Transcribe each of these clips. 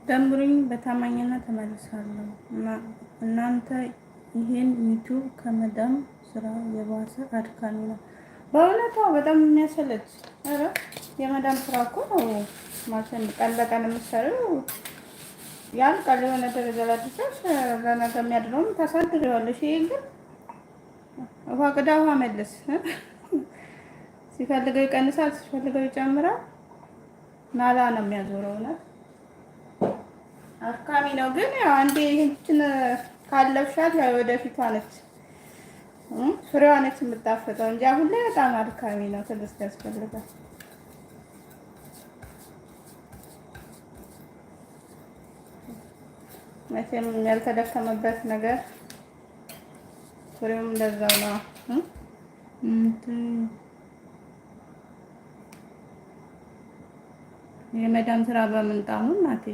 ደምሩኝ በታማኝነት እመልሳለሁ። እናንተ ይሄን ዩቲዩብ ከመዳም ስራ የባሰ አድካሚ ነው። በእውነቷ በጣም የሚያሰለች። ኧረ የመዳም ስራ እኮ ነው ማለትም ቀን በቀን የምትሰሪው ያልቃል። የሆነ ደረጃ ላይ ደርሰሽ ለነገ የሚያድረውን ታሳድሪዋለሽ። ይሄ ግን ውሃ ቅዳ ውሃ መልስ፣ ሲፈልገው ይቀንሳል፣ ሲፈልገው ይጨምራል። ናላ ነው የሚያዞረው። እውነት አድካሚ ነው። ግን ያው አንዴ ይህችን ካለብሻት ያው ወደፊቷ ነች ፍሬዋ ነች የምታፈጠው እንጂ አሁን ላይ በጣም አድካሚ ነው። ትዕግስት ያስፈልጋል። መቼም ያልተደከመበት ነገር ፍሬውም እንደዛው ነው። የመዳም ስራ በምንጣሙ እናቴ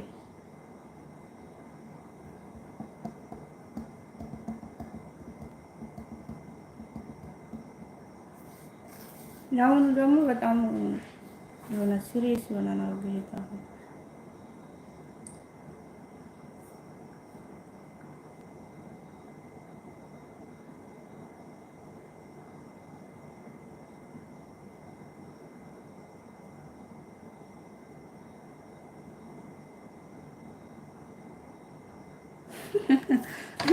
ያሁን ደግሞ በጣም የሆነ ሲሪየስ የሆነ ነው ጌታ።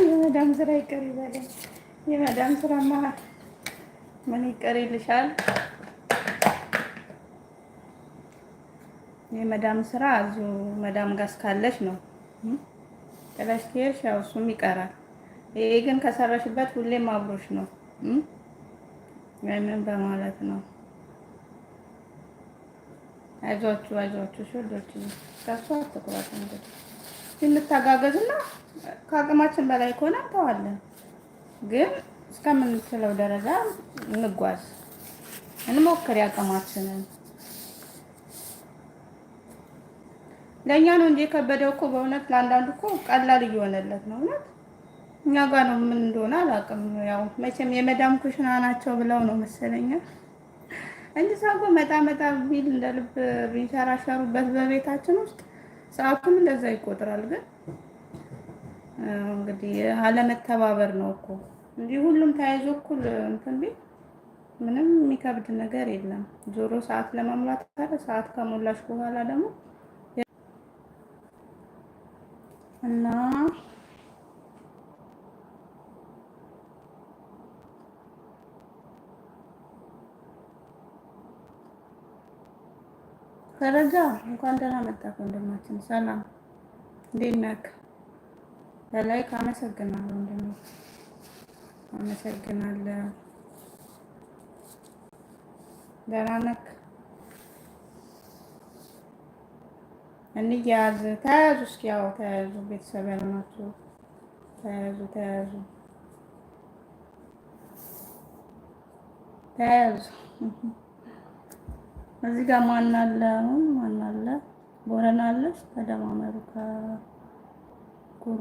የመዳም ስራ ይቀር ይበላል። የመዳም ስራማ ምን ይቀር ይልሻል? የመዳም ስራ እዚሁ መዳም ጋር እስካለሽ ነው። ጥለሽ ከሄድሽ ያው እሱም ይቀራል። ይሄ ግን ከሰራሽበት ሁሌም አብሮሽ ነው። ምን በማለት ነው? አይዟችሁ አይዟችሁ ሾልዶች ከሷ አትቁረጡ። እንግዲህ እንተጋገዝና ከአቅማችን በላይ ከሆነ እንተዋለን። ግን እስከምንችለው ደረጃ እንጓዝ፣ እንሞክር ያቅማችንን። ለእኛ ነው እንጂ የከበደው እኮ በእውነት ለአንዳንዱ እኮ ቀላል እየሆነለት ነው። እውነት እኛ ጋር ነው ምን እንደሆነ አላውቅም። ያው መቼም የመዳም ኩሽና ናቸው ብለው ነው መሰለኝ እንጂ ሰው እኮ መጣ ቢል እንደ ልብ ቢንሸራሸሩበት በቤታችን ውስጥ ሰዓቱም እንደዛ ይቆጥራል። ግን እንግዲህ አለመተባበር ነው እኮ እንጂ ሁሉም ተያይዞ እኩል እንትን ቢል ምንም የሚከብድ ነገር የለም። ዞሮ ሰዓት ለመሙላት ካለ ሰዓት ከሞላሽ በኋላ ደግሞ እና ደረጃ እንኳን ደህና መጣህ ወንድማችን። ሰላም እንዴት ነህ? በላይ ካመሰግናለሁ ወንድሜ፣ አመሰግናለሁ። ደህና ነህ? እንያዝ፣ ተያዙ። እስኪ ያው ተያዙ፣ ቤተሰብ ያልናችሁ ተያዙ፣ ተያዙ፣ ተያዙ። እዚህ ጋር ማን አለ? አሁን ማን አለ? ቦረና አለች። ተደማመሩ ከጉሩ